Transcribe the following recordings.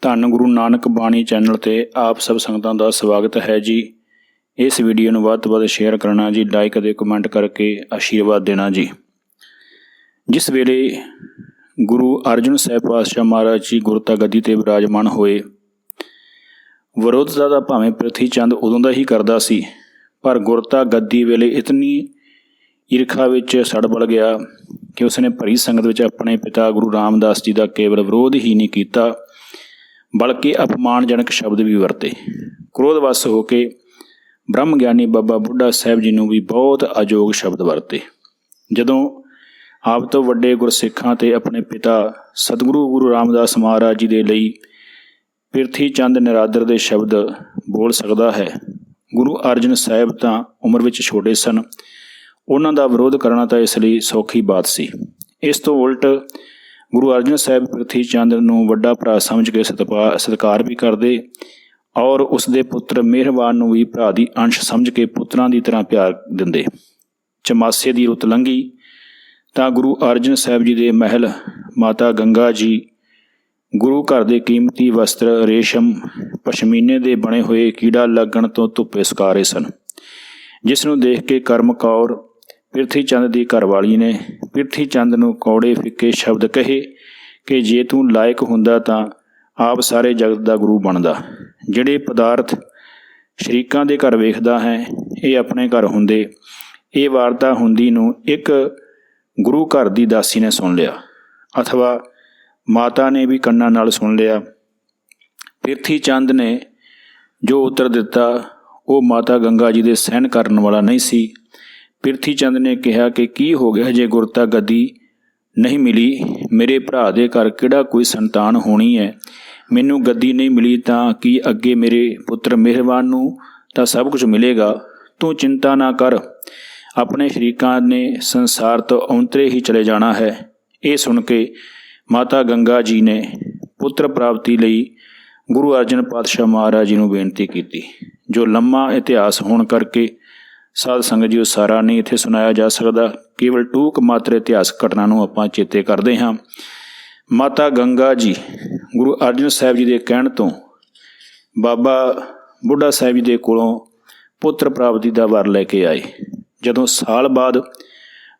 ਧੰਨ ਗੁਰੂ ਨਾਨਕ ਬਾਣੀ ਚੈਨਲ ਤੇ ਆਪ ਸਭ ਸੰਗਤਾਂ ਦਾ ਸਵਾਗਤ ਹੈ ਜੀ। ਇਸ ਵੀਡੀਓ ਨੂੰ ਵੱਧ ਤੋਂ ਵੱਧ ਸ਼ੇਅਰ ਕਰਨਾ ਜੀ, ਲਾਈਕ ਅਤੇ ਕਮੈਂਟ ਕਰਕੇ ਆਸ਼ੀਰਵਾਦ ਦੇਣਾ ਜੀ। ਜਿਸ ਵੇਲੇ ਗੁਰੂ ਅਰਜਨ ਸਾਹਿਬ ਪਾਤਸ਼ਾਹ ਮਹਾਰਾਜ ਜੀ ਗੁਰਤਾ ਗੱਦੀ ਤੇ ਵਿਰਾਜਮਾਨ ਹੋਏ, ਵਿਰੋਧਤਾ ਦਾ ਭਾਵੇਂ ਪ੍ਰਿਥੀ ਚੰਦ ਉਦੋਂ ਦਾ ਹੀ ਕਰਦਾ ਸੀ, ਪਰ ਗੁਰਤਾ ਗੱਦੀ ਵੇਲੇ ਇਤਨੀ ਈਰਖਾ ਵਿੱਚ ਸੜ ਬਲ ਗਿਆ ਕਿ ਉਸਨੇ ਭਰੀ ਸੰਗਤ ਵਿੱਚ ਆਪਣੇ ਪਿਤਾ ਗੁਰੂ ਰਾਮਦਾਸ ਜੀ ਦਾ ਕੇਵਲ ਵਿਰੋਧ ਹੀ ਨਹੀਂ ਕੀਤਾ, ਬਲਕਿ ਅਪਮਾਨਜਨਕ ਸ਼ਬਦ ਵੀ ਵਰਤੇ। ਕ੍ਰੋਧਵਸ ਹੋ ਕੇ ਬ੍ਰਹਮ ਗਿਆਨੀ ਬਾਬਾ ਬੁੱਢਾ ਸਾਹਿਬ ਜੀ ਨੂੰ ਵੀ ਬਹੁਤ ਅਯੋਗ ਸ਼ਬਦ ਵਰਤੇ। ਜਦੋਂ ਆਪ ਤੋਂ ਵੱਡੇ ਗੁਰਸਿੱਖਾਂ ਤੇ ਆਪਣੇ ਪਿਤਾ ਸਤਿਗੁਰੂ ਗੁਰੂ ਰਾਮਦਾਸ ਮਹਾਰਾਜ ਜੀ ਦੇ ਲਈ ਪ੍ਰਿਥੀ ਚੰਦ ਨਿਰਾਦਰ ਦੇ ਸ਼ਬਦ ਬੋਲ ਸਕਦਾ ਹੈ, ਗੁਰੂ ਅਰਜਨ ਸਾਹਿਬ ਤਾਂ ਉਮਰ ਵਿੱਚ ਛੋਟੇ ਸਨ, ਉਹਨਾਂ ਦਾ ਵਿਰੋਧ ਕਰਨਾ ਤਾਂ ਇਸ ਲਈ ਸੌਖੀ ਬਾਤ ਸੀ। ਇਸ ਤੋਂ ਉਲਟ ਗੁਰੂ ਅਰਜਨ ਸਾਹਿਬ ਪ੍ਰਿਥੀ ਚੰਦ ਨੂੰ ਵੱਡਾ ਭਰਾ ਸਮਝ ਕੇ ਸਤਿਕਾਰ ਵੀ ਕਰਦੇ ਔਰ ਉਸ ਦੇ ਪੁੱਤਰ ਮਿਹਰਬਾਨ ਨੂੰ ਵੀ ਭਰਾ ਦੀ ਅੰਸ਼ ਸਮਝ ਕੇ ਪੁੱਤਰਾਂ ਦੀ ਤਰ੍ਹਾਂ ਪਿਆਰ ਦਿੰਦੇ। ਚਮਾਸੇ ਦੀ ਰੁੱਤ ਲੰਘੀ ਤਾਂ ਗੁਰੂ ਅਰਜਨ ਸਾਹਿਬ ਜੀ ਦੇ ਮਹਿਲ ਮਾਤਾ ਗੰਗਾ ਜੀ ਗੁਰੂ ਘਰ ਦੇ ਕੀਮਤੀ ਵਸਤਰ ਰੇਸ਼ਮ ਪਸ਼ਮੀਨੇ ਦੇ ਬਣੇ ਹੋਏ ਕੀੜਾ ਲੱਗਣ ਤੋਂ ਧੁੱਪੇ ਸੁਕਾ ਰਹੇ ਸਨ, ਜਿਸ ਨੂੰ ਦੇਖ ਕੇ ਕਰਮ ਕੌਰ ਪ੍ਰਿਥੀ ਚੰਦ ਦੀ ਘਰਵਾਲੀ ਨੇ ਪ੍ਰਿਥੀ ਚੰਦ ਨੂੰ ਕੌੜੇ ਫਿੱਕੇ ਸ਼ਬਦ ਕਹੇ ਕਿ ਜੇ ਤੂੰ ਲਾਇਕ ਹੁੰਦਾ ਤਾਂ ਆਪ ਸਾਰੇ ਜਗਤ ਦਾ ਗੁਰੂ ਬਣਦਾ। ਜਿਹੜੇ ਪਦਾਰਥ ਸ਼ਰੀਕਾਂ ਦੇ ਘਰ ਵੇਖਦਾ ਹੈ ਇਹ ਆਪਣੇ ਘਰ ਹੁੰਦੇ। ਇਹ ਵਾਰਤਾ ਹੁੰਦੀ ਨੂੰ ਇੱਕ ਗੁਰੂ ਘਰ ਦੀ ਦਾਸੀ ਨੇ ਸੁਣ ਲਿਆ, ਅਥਵਾ ਮਾਤਾ ਨੇ ਵੀ ਕੰਨਾਂ ਨਾਲ ਸੁਣ ਲਿਆ। ਪ੍ਰਿਥੀ ਚੰਦ ਨੇ ਜੋ ਉੱਤਰ ਦਿੱਤਾ ਉਹ ਮਾਤਾ ਗੰਗਾ ਜੀ ਦੇ ਸਹਿਣ ਕਰਨ ਵਾਲਾ ਨਹੀਂ ਸੀ। ਪ੍ਰਿਥੀ ਚੰਦ ਨੇ ਕਿਹਾ ਕਿ ਕੀ ਹੋ ਗਿਆ ਜੇ ਗੁਰਤਾ ਗੱਦੀ ਨਹੀਂ ਮਿਲੀ? ਮੇਰੇ ਭਰਾ ਦੇ ਘਰ ਕਿਹੜਾ ਕੋਈ ਸੰਤਾਨ ਹੋਣੀ ਹੈ? ਮੈਨੂੰ ਗੱਦੀ ਨਹੀਂ ਮਿਲੀ ਤਾਂ ਕੀ ਅੱਗੇ ਮੇਰੇ ਪੁੱਤਰ ਮਿਹਰਬਾਨ ਨੂੰ ਤਾਂ ਸਭ ਕੁਝ ਮਿਲੇਗਾ। ਤੂੰ ਚਿੰਤਾ ਨਾ ਕਰ, ਆਪਣੇ ਸ਼ਰੀਕਾਂ ਨੇ ਸੰਸਾਰ ਤੋਂ ਔਂਤਰੇ ਹੀ ਚਲੇ ਜਾਣਾ ਹੈ। ਇਹ ਸੁਣ ਕੇ ਮਾਤਾ ਗੰਗਾ ਜੀ ਨੇ ਪੁੱਤਰ ਪ੍ਰਾਪਤੀ ਲਈ ਗੁਰੂ ਅਰਜਨ ਪਾਤਸ਼ਾਹ ਮਹਾਰਾਜ ਜੀ ਨੂੰ ਬੇਨਤੀ ਕੀਤੀ। ਜੋ ਲੰਮਾ ਇਤਿਹਾਸ ਹੋਣ ਕਰਕੇ ਸਾਧ ਸੰਗਤ ਜੀ ਉਹ ਸਾਰਾ ਨਹੀਂ ਇੱਥੇ ਸੁਣਾਇਆ ਜਾ ਸਕਦਾ, ਕੇਵਲ ਟੂਕ ਮਾਤਰ ਇਤਿਹਾਸਕ ਘਟਨਾ ਨੂੰ ਆਪਾਂ ਚੇਤੇ ਕਰਦੇ ਹਾਂ। ਮਾਤਾ ਗੰਗਾ ਜੀ ਗੁਰੂ ਅਰਜਨ ਸਾਹਿਬ ਜੀ ਦੇ ਕਹਿਣ ਤੋਂ ਬਾਬਾ ਬੁੱਢਾ ਸਾਹਿਬ ਜੀ ਦੇ ਕੋਲੋਂ ਪੁੱਤਰ ਪ੍ਰਾਪਤੀ ਦਾ ਵਰ ਲੈ ਕੇ ਆਏ। ਜਦੋਂ ਸਾਲ ਬਾਅਦ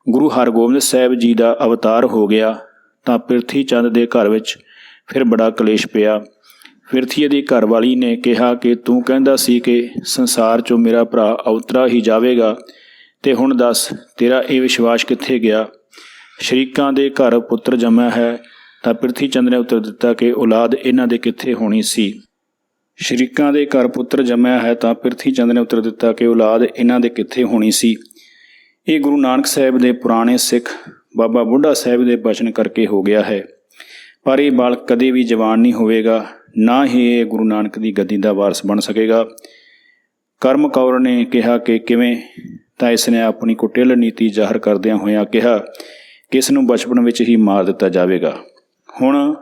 ਗੁਰੂ ਹਰਗੋਬਿੰਦ ਸਾਹਿਬ ਜੀ ਦਾ ਅਵਤਾਰ ਹੋ ਗਿਆ ਤਾਂ ਪ੍ਰਿਥੀ ਚੰਦ ਦੇ ਘਰ ਵਿੱਚ ਫਿਰ ਬੜਾ ਕਲੇਸ਼ ਪਿਆ। ਪ੍ਰਿਥੀ ਦੀ ਘਰਵਾਲੀ ਨੇ ਕਿਹਾ ਕਿ ਤੂੰ ਕਹਿੰਦਾ ਸੀ ਕਿ ਸੰਸਾਰ 'ਚੋਂ ਮੇਰਾ ਭਰਾ ਔਤਰਾ ਹੀ ਜਾਵੇਗਾ, ਤੇ ਹੁਣ ਦੱਸ ਤੇਰਾ ਇਹ ਵਿਸ਼ਵਾਸ ਕਿੱਥੇ ਗਿਆ? ਸ਼ਰੀਕਾਂ ਦੇ ਘਰ ਪੁੱਤਰ ਜੰਮਿਆ ਹੈ। ਤਾਂ ਪ੍ਰਿਥੀ ਚੰਦ ਨੇ ਉੱਤਰ ਦਿੱਤਾ ਕਿ ਔਲਾਦ ਇਹਨਾਂ ਦੇ ਕਿੱਥੇ ਹੋਣੀ ਸੀ। ਸ਼ਰੀਕਾਂ ਦੇ ਘਰ ਪੁੱਤਰ ਜੰਮਿਆ ਹੈ ਤਾਂ ਪ੍ਰਿਥੀ ਚੰਦ ਨੇ ਉੱਤਰ ਦਿੱਤਾ ਕਿ ਔਲਾਦ ਇਹਨਾਂ ਦੇ ਕਿੱਥੇ ਹੋਣੀ ਸੀ। ਇਹ ਗੁਰੂ ਨਾਨਕ ਸਾਹਿਬ ਦੇ ਪੁਰਾਣੇ ਸਿੱਖ ਬਾਬਾ ਬੁੱਢਾ ਸਾਹਿਬ ਦੇ ਬਚਨ ਕਰਕੇ ਹੋ ਗਿਆ ਹੈ, ਪਰ ਇਹ ਬਾਲਕ ਕਦੇ ਵੀ ਜਵਾਨ ਨਹੀਂ ਹੋਵੇਗਾ, ਨਾ ਹੀ ਇਹ ਗੁਰੂ ਨਾਨਕ ਦੀ ਗੱਦੀ ਦਾ ਵਾਰਸ ਬਣ ਸਕੇਗਾ। ਕਰਮ ਕੌਰ ਨੇ ਕਿਹਾ ਕਿ ਕਿਵੇਂ? ਤਾਂ ਇਸ ਨੇ ਆਪਣੀ ਕੁਟਿਲ ਨੀਤੀ ਜ਼ਾਹਰ ਕਰਦਿਆਂ ਹੋਇਆਂ ਕਿਹਾ ਕਿ ਇਸ ਨੂੰ ਬਚਪਨ ਵਿੱਚ ਹੀ ਮਾਰ ਦਿੱਤਾ ਜਾਵੇਗਾ। ਹੁਣ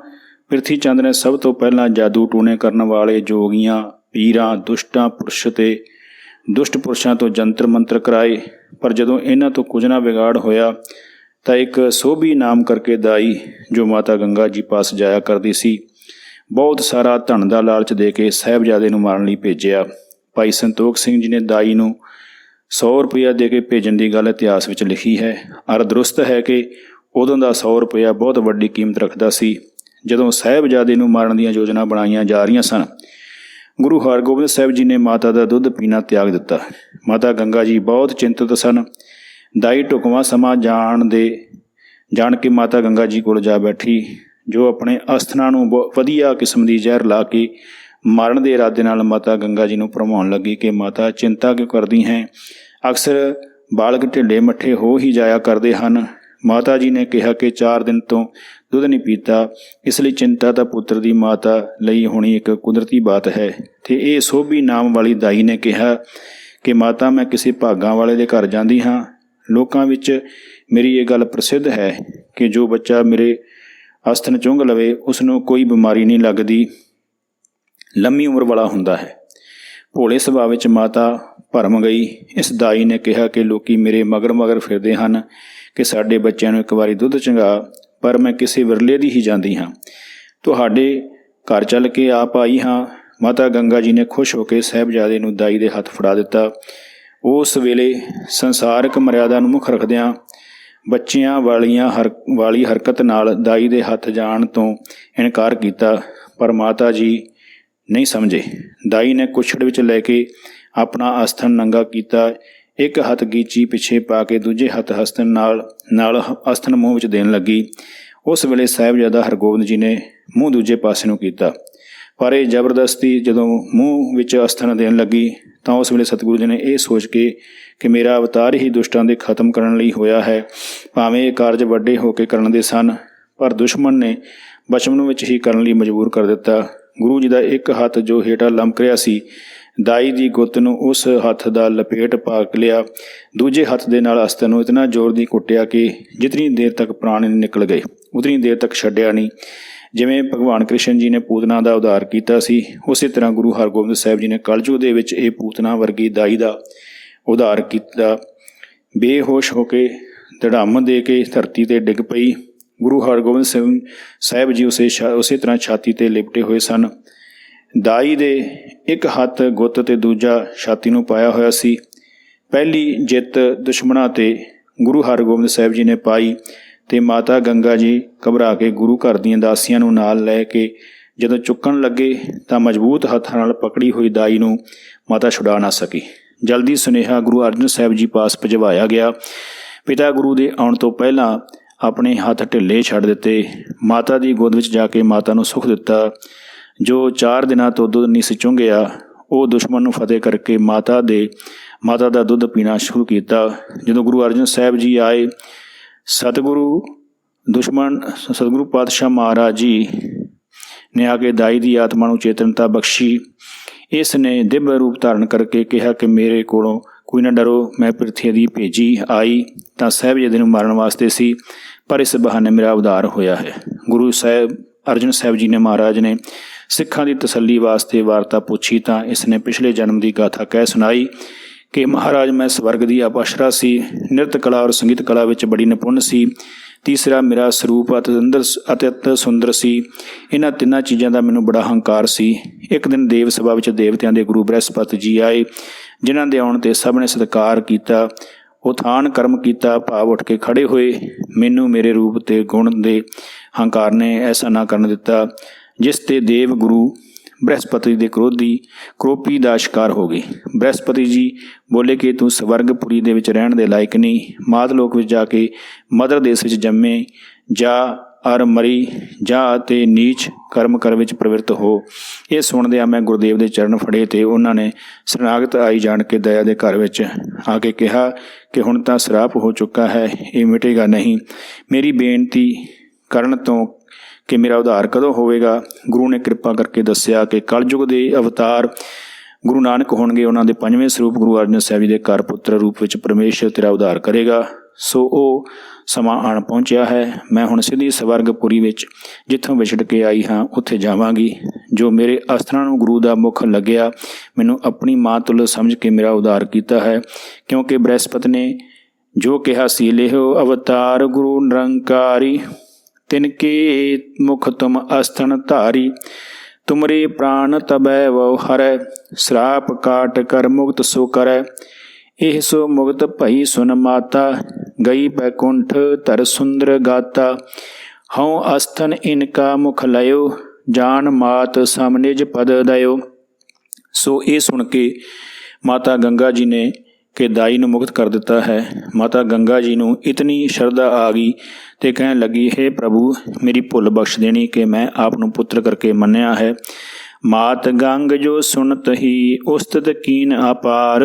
ਪ੍ਰਿਥੀ ਚੰਦ ਨੇ ਸਭ ਤੋਂ ਪਹਿਲਾਂ ਜਾਦੂ ਟੂਣੇ ਕਰਨ ਵਾਲੇ ਜੋਗੀਆਂ, ਪੀਰਾਂ, ਦੁਸ਼ਟ ਪੁਰਸ਼ਾਂ ਤੋਂ ਜੰਤਰ ਮੰਤਰ ਕਰਾਏ, ਪਰ ਜਦੋਂ ਇਹਨਾਂ ਤੋਂ ਕੁਝ ਨਾ ਵਿਗਾੜ ਹੋਇਆ ਤਾਂ ਇੱਕ ਸੋਭੀ ਨਾਮ ਕਰਕੇ ਦਾਈ ਜੋ ਮਾਤਾ ਗੰਗਾ ਜੀ ਪਾਸ ਜਾਇਆ ਕਰਦੀ ਸੀ, ਬਹੁਤ ਸਾਰਾ ਧਨ ਦਾ ਲਾਲਚ ਦੇ ਕੇ ਸਾਹਿਬਜ਼ਾਦੇ ਨੂੰ ਮਾਰਨ ਲਈ ਭੇਜਿਆ। ਭਾਈ ਸੰਤੋਖ ਸਿੰਘ ਜੀ ਨੇ ਦਾਈ ਨੂੰ 100 ਰੁਪਇਆ ਦੇ ਕੇ ਭੇਜਣ ਦੀ ਗੱਲ ਇਤਿਹਾਸ ਵਿੱਚ ਲਿਖੀ ਹੈ, ਅਰ ਦਰੁਸਤ ਹੈ ਕਿ ਉਦੋਂ ਦਾ 100 ਰੁਪਇਆ ਬਹੁਤ ਵੱਡੀ ਕੀਮਤ ਰੱਖਦਾ ਸੀ। ਜਦੋਂ ਸਾਹਿਬਜ਼ਾਦੇ ਨੂੰ ਮਾਰਨ ਦੀਆਂ ਯੋਜਨਾ ਬਣਾਈਆਂ ਜਾ ਰਹੀਆਂ ਸਨ, ਗੁਰੂ ਹਰਗੋਬਿੰਦ ਸਾਹਿਬ ਜੀ ਨੇ ਮਾਤਾ ਦਾ ਦੁੱਧ ਪੀਣਾ ਤਿਆਗ ਦਿੱਤਾ। ਮਾਤਾ ਗੰਗਾ ਜੀ ਬਹੁਤ ਚਿੰਤਤ ਸਨ। ਦਾਈ ਢੁਕਵਾਂ ਸਮਾਂ ਜਾਣ ਕੇ ਮਾਤਾ ਗੰਗਾ ਜੀ ਕੋਲ ਜਾ ਬੈਠੀ, ਜੋ ਆਪਣੇ ਅਸਥਨਾਂ ਨੂੰ ਵਧੀਆ ਕਿਸਮ ਦੀ ਜ਼ਹਿਰ ਲਾ ਕੇ ਮਾਰਨ ਦੇ ਇਰਾਦੇ ਨਾਲ ਮਾਤਾ ਗੰਗਾ ਜੀ ਨੂੰ ਭਰਮਾਉਣ ਲੱਗੀ ਕਿ ਮਾਤਾ ਚਿੰਤਾ ਕਿਉਂ ਕਰਦੀ ਹੈ, ਅਕਸਰ ਬਾਲਕ ਢਿੱਲੇ ਮੱਠੇ ਹੋ ਹੀ ਜਾਇਆ ਕਰਦੇ ਹਨ। ਮਾਤਾ ਜੀ ਨੇ ਕਿਹਾ ਕਿ 4 ਦਿਨ ਤੋਂ ਦੁੱਧ ਨਹੀਂ ਪੀਤਾ, ਇਸ ਲਈ ਚਿੰਤਾ ਤਾਂ ਪੁੱਤਰ ਦੀ ਮਾਤਾ ਲਈ ਹੋਣੀ ਇੱਕ ਕੁਦਰਤੀ ਬਾਤ ਹੈ। ਤੇ ਇਹ ਸੋਭੀ ਨਾਮ ਵਾਲੀ ਦਾਈ ਨੇ ਕਿਹਾ ਕਿ ਮਾਤਾ ਮੈਂ ਕਿਸੇ ਭਾਗਾਂ ਵਾਲੇ ਦੇ ਘਰ ਜਾਂਦੀ ਹਾਂ, ਲੋਕਾਂ ਵਿੱਚ ਮੇਰੀ ਇਹ ਗੱਲ ਪ੍ਰਸਿੱਧ ਹੈ ਕਿ ਜੋ ਬੱਚਾ ਮੇਰੇ ਅਸਥਨ ਚੁੰਘ ਲਵੇ ਉਸ ਨੂੰ ਕੋਈ ਬਿਮਾਰੀ ਨਹੀਂ ਲੱਗਦੀ, ਲੰਮੀ ਉਮਰ ਵਾਲਾ ਹੁੰਦਾ ਹੈ। ਭੋਲੇ ਸੁਭਾਅ ਵਿੱਚ ਮਾਤਾ ਭਰਮ ਗਈ। ਇਸ ਦਾਈ ਨੇ ਕਿਹਾ ਕਿ ਲੋਕੀ ਮੇਰੇ ਮਗਰ ਫਿਰਦੇ ਹਨ ਕਿ ਸਾਡੇ ਬੱਚਿਆਂ ਨੂੰ ਇੱਕ ਵਾਰੀ ਦੁੱਧ ਚੰਗਾ, ਪਰ ਮੈਂ ਕਿਸੇ ਵਿਰਲੇ ਦੀ ਹੀ ਜਾਂਦੀ ਹਾਂ। ਤੁਹਾਡੇ ਘਰ ਚੱਲ ਕੇ ਆਪ ਆਈ ਹਾਂ। ਮਾਤਾ ਗੰਗਾ ਜੀ ਨੇ ਖੁਸ਼ ਹੋ ਕੇ ਸਾਹਿਬਜ਼ਾਦੇ ਨੂੰ ਦਾਈ ਦੇ ਹੱਥ ਫੜਾ ਦਿੱਤਾ। ਉਸ ਵੇਲੇ ਸੰਸਾਰਕ ਮਰਿਆਦਾ ਨੂੰ ਮੁੱਖ ਰੱਖਦਿਆਂ ਬੱਚਿਆਂ ਵਾਲੀ ਹਰਕਤ ਨਾਲ ਦਾਈ ਦੇ ਹੱਥ ਜਾਣ ਤੋਂ ਇਨਕਾਰ ਕੀਤਾ, ਪਰ ਮਾਤਾ ਜੀ ਨਹੀਂ ਸਮਝੇ। ਦਾਈ ਨੇ ਕੁੱਛੜ ਵਿੱਚ ਲੈ ਕੇ ਆਪਣਾ ਅਸਥਨ ਨੰਗਾ ਕੀਤਾ। ਇੱਕ ਹੱਥ ਗੀਚੀ ਪਿੱਛੇ ਪਾ ਕੇ ਦੂਜੇ ਹੱਥ ਹਸਤਨ ਨਾਲ ਅਸਥਨ ਮੂੰਹ ਵਿੱਚ ਦੇਣ ਲੱਗੀ। ਉਸ ਵੇਲੇ ਸਾਹਿਬਜ਼ਾਦਾ ਹਰਗੋਬਿੰਦ ਜੀ ਨੇ ਮੂੰਹ ਦੂਜੇ ਪਾਸੇ ਨੂੰ ਕੀਤਾ, ਪਰ ਇਹ ਜ਼ਬਰਦਸਤੀ ਜਦੋਂ ਮੂੰਹ ਵਿੱਚ ਅਸਥਨ ਦੇਣ ਲੱਗੀ ਤਾਂ ਉਸ ਵੇਲੇ ਸਤਿਗੁਰੂ ਜੀ ਨੇ ਇਹ ਸੋਚ ਕੇ ਕਿ ਮੇਰਾ ਅਵਤਾਰ ਹੀ ਦੁਸ਼ਟਾਂ ਦੇ ਖਤਮ ਕਰਨ ਲਈ ਹੋਇਆ ਹੈ, ਭਾਵੇਂ ਇਹ ਕਾਰਜ ਵੱਡੇ ਹੋ ਕੇ ਕਰਨ ਦੇ ਸਨ, ਪਰ ਦੁਸ਼ਮਣ ਨੇ ਬਚਪਨ ਵਿੱਚ ਹੀ ਕਰਨ ਲਈ ਮਜਬੂਰ ਕਰ ਦਿੱਤਾ। ਗੁਰੂ ਜੀ ਦਾ ਇੱਕ ਹੱਥ ਜੋ ਹੇਠਾਂ ਲਮਕ ਰਿਹਾ ਸੀ, ਦਾਈ ਦੀ ਗੁੱਤ ਨੂੰ ਉਸ ਹੱਥ ਦਾ ਲਪੇਟ ਪਾ ਲਿਆ। ਦੂਜੇ ਹੱਥ ਦੇ ਨਾਲ ਅਸਥਨ ਨੂੰ ਇਤਨਾ ਜ਼ੋਰ ਦੀ ਕੁੱਟਿਆ ਕਿ ਜਿਤਨੀ ਦੇਰ ਤੱਕ ਪ੍ਰਾਣ ਨਿਕਲ ਗਏ ਉਤਨੀ ਦੇਰ ਤੱਕ ਛੱਡਿਆ ਨਹੀਂ। ਜਿਵੇਂ ਭਗਵਾਨ ਕ੍ਰਿਸ਼ਨ ਜੀ ਨੇ ਪੂਤਨਾ ਦਾ ਉਧਾਰ ਕੀਤਾ ਸੀ, ਉਸੇ ਤਰ੍ਹਾਂ ਗੁਰੂ ਹਰਗੋਬਿੰਦ ਸਾਹਿਬ ਜੀ ਨੇ ਕਲਯੁਗ ਦੇ ਵਿੱਚ ਇਹ ਪੂਤਨਾ ਵਰਗੀ ਦਾਈ ਦਾ ਉਧਾਰ ਕੀਤਾ। ਬੇਹੋਸ਼ ਹੋ ਕੇ ਧੜਾਮ ਦੇ ਕੇ ਧਰਤੀ 'ਤੇ ਡਿੱਗ ਪਈ। ਗੁਰੂ ਹਰਗੋਬਿੰਦ ਸਿੰਘ ਸਾਹਿਬ ਜੀ ਉਸੇ ਤਰ੍ਹਾਂ ਛਾਤੀ 'ਤੇ ਲਿਪਟੇ ਹੋਏ ਸਨ। ਦਾਈ ਦੇ ਇੱਕ ਹੱਥ ਗੁੱਤ ਤੇ ਦੂਜਾ ਛਾਤੀ ਨੂੰ ਪਾਇਆ ਹੋਇਆ ਸੀ। ਪਹਿਲੀ ਜਿੱਤ ਦੁਸ਼ਮਣਾਂ 'ਤੇ ਗੁਰੂ ਹਰਗੋਬਿੰਦ ਸਾਹਿਬ ਜੀ ਨੇ ਪਾਈ ਤੇ ਮਾਤਾ ਗੰਗਾ ਜੀ ਘਬਰਾ ਕੇ ਗੁਰੂ ਘਰ ਦੀਆਂ ਦਾਸੀਆਂ ਨੂੰ ਨਾਲ ਲੈ ਕੇ ਜਦੋਂ ਚੁੱਕਣ ਲੱਗੇ ਤਾਂ ਮਜ਼ਬੂਤ ਹੱਥਾਂ ਨਾਲ ਪਕੜੀ ਹੋਈ ਦਾਈ ਨੂੰ ਮਾਤਾ ਛੁਡਾ ਨਾ ਸਕੀ। ਜਲਦੀ ਸੁਨੇਹਾ ਗੁਰੂ ਅਰਜਨ ਸਾਹਿਬ ਜੀ ਪਾਸ ਭਿਜਵਾਇਆ ਗਿਆ। ਪਿਤਾ ਗੁਰੂ ਦੇ ਆਉਣ ਤੋਂ ਪਹਿਲਾਂ ਆਪਣੇ ਹੱਥ ਢਿੱਲੇ ਛੱਡ ਦਿੱਤੇ। ਮਾਤਾ ਦੀ ਗੋਦ ਵਿੱਚ ਜਾ ਕੇ ਮਾਤਾ ਨੂੰ ਸੁੱਖ ਦਿੱਤਾ। ਜੋ 4 ਦਿਨਾਂ ਤੋਂ ਦੁੱਧ ਨਹੀਂ ਸੀ ਚੁੰਘਿਆ, ਉਹ ਦੁਸ਼ਮਣ ਨੂੰ ਫਤਿਹ ਕਰਕੇ ਮਾਤਾ ਦਾ ਦੁੱਧ ਪੀਣਾ ਸ਼ੁਰੂ ਕੀਤਾ। ਜਦੋਂ ਗੁਰੂ ਅਰਜਨ ਸਾਹਿਬ ਜੀ ਆਏ, ਸਤਿਗੁਰੂ ਪਾਤਸ਼ਾਹ ਮਹਾਰਾਜ ਜੀ ਨੇ ਆ ਕੇ ਦਾਈ ਦੀ ਆਤਮਾ ਨੂੰ ਚੇਤਨਤਾ ਬਖਸ਼ੀ। ਇਸ ਨੇ ਦਿਵਯ ਰੂਪ ਧਾਰਨ ਕਰਕੇ ਕਿਹਾ ਕਿ ਮੇਰੇ ਕੋਲੋਂ ਕੋਈ ਨਾ ਡਰੋ, ਮੈਂ ਪ੍ਰਿਥਵੀ ਦੀ ਭੇਜੀ ਆਈ ਤਾਂ ਸਾਹਿਬਜ਼ਾਦੇ ਨੂੰ ਮਾਰਨ ਵਾਸਤੇ ਸੀ, ਪਰ ਇਸ ਬਹਾਨੇ ਮੇਰਾ ਉਧਾਰ ਹੋਇਆ ਹੈ। ਗੁਰੂ ਸਾਹਿਬ ਅਰਜਨ ਸਾਹਿਬ ਜੀ ਨੇ ਮਹਾਰਾਜ ਨੇ ਸਿੱਖਾਂ ਦੀ ਤਸੱਲੀ ਵਾਸਤੇ ਵਾਰਤਾ ਪੁੱਛੀ ਤਾਂ ਇਸ ਨੇ ਪਿਛਲੇ ਜਨਮ ਦੀ ਗਾਥਾ ਕਹਿ ਸੁਣਾਈ ਕਿ ਮਹਾਰਾਜ ਮੈਂ ਸਵਰਗ ਦੀ ਅਪਸਰਾ ਸੀ, ਨਿਰਤ ਕਲਾ ਔਰ ਸੰਗੀਤ ਕਲਾ ਵਿੱਚ ਬੜੀ ਨਿਪੁੰਨ ਸੀ। ਤੀਸਰਾ, ਮੇਰਾ ਸਰੂਪ ਅਤਿਅੰਤ ਸੁੰਦਰ ਸੀ। ਇਹਨਾਂ ਤਿੰਨਾਂ ਚੀਜ਼ਾਂ ਦਾ ਮੈਨੂੰ ਬੜਾ ਹੰਕਾਰ ਸੀ। ਇੱਕ ਦਿਨ ਦੇਵ ਸਭਾ ਵਿੱਚ ਦੇਵਤਿਆਂ ਦੇ ਗੁਰੂ ਬ੍ਰਹਿਸਪਤੀ ਜੀ ਆਏ, ਜਿਨ੍ਹਾਂ ਦੇ ਆਉਣ 'ਤੇ ਸਭ ਨੇ ਸਤਿਕਾਰ ਕੀਤਾ, ਉਥਾਨ ਕਰਮ ਕੀਤਾ, ਭਾਵ ਉੱਠ ਕੇ ਖੜੇ ਹੋਏ। ਮੈਨੂੰ ਮੇਰੇ ਰੂਪ ਤੇ ਗੁਣ ਦੇ ਹੰਕਾਰ ਨੇ ਐਸਾ ਨਾ ਕਰਨ ਦਿੱਤਾ, ਜਿਸ ਤੇ ਦੇਵ ਗੁਰੂ ਬ੍ਰਹਿਸਪਤੀ ਦੇ ਕਰੋਪੀ ਦਾ ਸ਼ਿਕਾਰ ਹੋ ਗਈ। ਬ੍ਰਹਿਸਪਤੀ ਜੀ ਬੋਲੇ ਕਿ ਤੂੰ ਸਵਰਗਪੁਰੀ ਦੇ ਵਿੱਚ ਰਹਿਣ ਦੇ ਲਾਇਕ ਨਹੀਂ, ਮਾਤ ਲੋਕ ਵਿੱਚ ਜਾ ਕੇ ਮਦਰ ਦੇਸ਼ ਵਿੱਚ ਜੰਮੇ ਜਾ ਅਰ ਮਰੀ ਜਾ ਅਤੇ ਨੀਚ ਕਰਮ ਕਰ ਵਿੱਚ ਪ੍ਰਵਿਰਤ ਹੋ। ਇਹ ਸੁਣਦਿਆਂ ਮੈਂ ਗੁਰਦੇਵ ਦੇ ਚਰਨ ਫੜੇ ਤੇ ਉਹਨਾਂ ਨੇ ਸ਼ਰਨਾਗਤ ਆਈ ਜਾਣ ਕੇ ਦਇਆ ਦੇ ਘਰ ਵਿੱਚ ਆ ਕੇ ਕਿਹਾ ਕਿ ਹੁਣ ਤਾਂ ਸਰਾਪ ਹੋ ਚੁੱਕਾ ਹੈ, ਇਹ ਮਿਟੇਗਾ ਨਹੀਂ। ਮੇਰੀ ਬੇਨਤੀ ਕਰਨ ਤੋਂ ਕਿ ਮੇਰਾ ਉਧਾਰ ਕਦੋਂ ਹੋਵੇਗਾ। ਗੁਰੂ ਨੇ ਕਿਰਪਾ ਕਰਕੇ ਦੱਸਿਆ ਕਿ ਕਲਯੁਗ ਦੇ ਅਵਤਾਰ ਗੁਰੂ ਨਾਨਕ ਹੋਣਗੇ। ਉਹਨਾਂ ਦੇ 5ਵੇਂ ਸਰੂਪ ਗੁਰੂ ਅਰਜਨ ਸਾਹਿਬ ਜੀ ਦੇ ਘਰ ਪੁੱਤਰ ਰੂਪ ਵਿੱਚ ਪਰਮੇਸ਼ਰ ਤੇਰਾ ਉਧਾਰ ਕਰੇਗਾ। ਸੋ ਉਹ ਸਮਾਂ ਆਣ ਪਹੁੰਚਿਆ ਹੈ। ਮੈਂ ਹੁਣ ਸਿੱਧੀ ਸਵਰਗਪੁਰੀ ਵਿੱਚ ਜਿੱਥੋਂ ਵਿਛੜ ਕੇ ਆਈ ਹਾਂ ਉੱਥੇ ਜਾਵਾਂਗੀ। ਜੋ ਮੇਰੇ ਅਸਥਾਨਾਂ ਨੂੰ ਗੁਰੂ ਦਾ ਮੁੱਖ ਲੱਗਿਆ, ਮੈਨੂੰ ਆਪਣੀ ਮਾਂ ਤੁਲ ਸਮਝ ਕੇ ਮੇਰਾ ਉਧਾਰ ਕੀਤਾ ਹੈ, ਕਿਉਂਕਿ ਬ੍ਰਹਿਸਪਤ ਨੇ ਜੋ ਕਿਹਾ ਸੀ, ਲਿਹੋ ਅਵਤਾਰ ਗੁਰੂ ਨਿਰੰਕਾਰੀ, ਤਿਨਕੇ ਮੁਖ ਤੁਮ ਅਸਥਨ ਧਾਰੀ, ਤੁਮਰੇ ਪ੍ਰਾਣ ਤਬੈ ਵੋ ਹਰੈ, ਸਰਾਪ ਕਾਟ ਕਰ ਮੁਕਤ ਸੋ ਕਰੈ। ਇਹ ਸੋ ਮੁਕਤ ਭਈ ਸੁਨ ਮਾਤਾ, ਗਈ ਬੈਕੁੰਠ ਧਰ ਸੁੰਦਰ ਗਾਤਾ। ਹਉ ਅਸਥਨ ਇਨਕਾ ਮੁਖ ਲਇਓ, ਜਾਨ ਮਾਤ ਸਮ ਨਿਜ ਪਦ ਦਇਓ। ਸੋ ਇਹ ਸੁਣ ਕੇ ਮਾਤਾ ਗੰਗਾ ਜੀ ਨੇ ਕਿ ਦਾਈ ਨੂੰ ਮੁਕਤ ਕਰ ਦਿੱਤਾ ਹੈ। ਮਾਤਾ ਗੰਗਾ ਜੀ ਨੂੰ ਇਤਨੀ ਸ਼ਰਧਾ ਆ ਗਈ ਤੇ ਕਹਿਣ ਲੱਗੀ, ਹੇ ਪ੍ਰਭੂ, ਮੇਰੀ ਭੁੱਲ ਬਖਸ਼ ਦੇਣੀ ਕਿ ਮੈਂ ਆਪ ਨੂੰ ਪੁੱਤਰ ਕਰਕੇ ਮੰਨਿਆ ਹੈ। ਮਾਤ ਗੰਗ ਜੋ ਸੁਨਤ ਹੀ ਉਸਤਤ ਕੀਨ ਅਪਾਰ,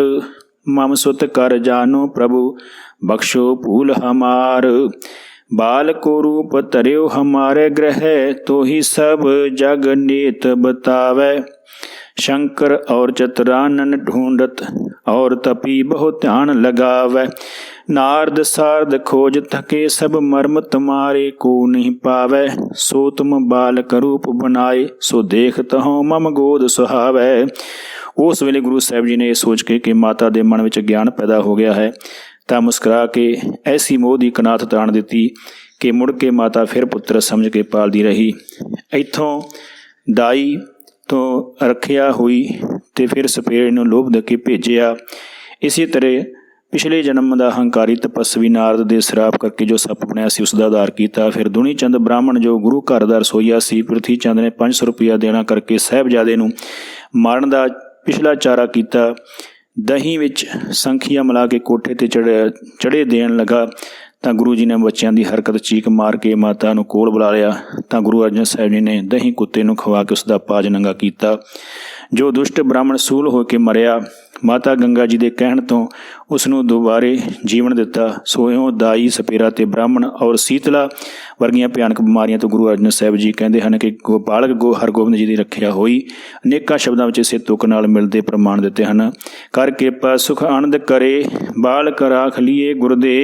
ਮਮ ਸੁਤ ਕਰ ਜਾਨੋ ਪ੍ਰਭੂ ਬਖਸ਼ੋ ਭੂਲ ਹਮਾਰ। बाल को रूप तरियो हमारे ग्रह, तो ही सब जग नीत बतावे। शंकर और चतुरानन ढूंढत, और तपी बहुत ध्यान लगावे। नारद सारद खोज थके, सब मर्म तुम्हारे को नहीं पावे। सो तुम बालक रूप बनाए, सो देखत हो मम गोद सुहावे। उस वेले गुरु साहब जी ने सोच के कि माता दे मन विच ज्ञान पैदा हो गया है, ਤਾਂ ਮੁਸਕਰਾ ਕੇ ਐਸੀ ਮੋਹ ਦੀ ਕਨਾਤ ਤਾਣ ਦਿੱਤੀ ਕਿ ਮੁੜ ਕੇ ਮਾਤਾ ਫਿਰ ਪੁੱਤਰ ਸਮਝ ਕੇ ਪਾਲਦੀ ਰਹੀ। ਇੱਥੋਂ ਦਾਈ ਤੋਂ ਰੱਖਿਆ ਹੋਈ ਤੇ ਫਿਰ ਸਪੇਰੇ ਨੂੰ ਲੋਭ ਦੇ ਕੇ ਭੇਜਿਆ। ਇਸੇ ਤਰ੍ਹਾਂ ਪਿਛਲੇ ਜਨਮ ਦਾ ਹੰਕਾਰੀ ਤਪਸਵੀ ਨਾਰਦ ਦੇ ਸ਼ਰਾਪ ਕਰਕੇ ਜੋ ਸੱਪ ਬਣਿਆ ਸੀ ਉਸ ਦਾ ਉਧਾਰ ਕੀਤਾ। ਫਿਰ ਦੁਨੀ ਚੰਦ ਬ੍ਰਾਹਮਣ ਜੋ ਗੁਰੂ ਘਰ ਦਾ ਰਸੋਈਆ ਸੀ, ਪ੍ਰਿਥੀ ਚੰਦ ਨੇ 500 ਰੁਪਇਆ ਦੇਣਾ ਕਰਕੇ ਸਾਹਿਬਜ਼ਾਦੇ ਨੂੰ ਮਾਰਨ ਦਾ ਪਿਛਲਾ ਚਾਰਾ ਕੀਤਾ। ਦਹੀਂ ਵਿੱਚ ਸੰਖੀਆਂ ਮਿਲਾ ਕੇ ਕੋਠੇ ਤੇ ਚੜੇ ਦੇਣ ਲੱਗਾ ਤਾਂ ਗੁਰੂ ਜੀ ਨੇ ਬੱਚਿਆਂ ਦੀ ਹਰਕਤ ਚੀਕ ਮਾਰ ਕੇ ਮਾਤਾ ਨੂੰ ਕੋਲ ਬੁਲਾ ਲਿਆ ਤਾਂ ਗੁਰੂ ਅਰਜਨ ਸਾਹਿਬ ਜੀ ਨੇ ਦਹੀਂ ਕੁੱਤੇ ਨੂੰ ਖਵਾ ਕੇ ਉਸ ਦਾ ਪਾਜ ਨੰਗਾ ਕੀਤਾ। ਜੋ ਦੁਸ਼ਟ ਬ੍ਰਾਹਮਣ ਸੂਲ ਹੋ ਕੇ ਮਰਿਆ, ਮਾਤਾ ਗੰਗਾ ਜੀ ਦੇ ਕਹਿਣ ਤੋਂ ਉਸ ਨੂੰ ਦੁਬਾਰੇ ਜੀਵਨ ਦਿੱਤਾ। ਸੋ ਇਉਂ ਦਾਈ, ਸਪੇਰਾ ਤੇ ਬ੍ਰਾਹਮਣ ਔਰ ਸੀਤਲਾ ਵਰਗੀਆਂ ਭਿਆਨਕ ਬਿਮਾਰੀਆਂ ਤੋਂ ਗੁਰੂ ਅਰਜਨ ਸਾਹਿਬ ਜੀ ਕਹਿੰਦੇ ਹਨ ਕਿ ਬਾਲਕ ਹਰਗੋਬਿੰਦ ਜੀ ਦੀ ਰੱਖਿਆ ਹੋਈ। ਅਨੇਕਾਂ ਸ਼ਬਦਾਂ ਵਿੱਚ ਇਸੇ ਤੁਕ ਨਾਲ ਮਿਲਦੇ ਪ੍ਰਮਾਣ ਦਿੱਤੇ ਹਨ। ਕਰ ਕਿਰਪਾ ਸੁਖ ਆਨੰਦ ਕਰੇ, ਬਾਲਕ ਰਾਖ ਲੀਏ ਗੁਰਦੇ।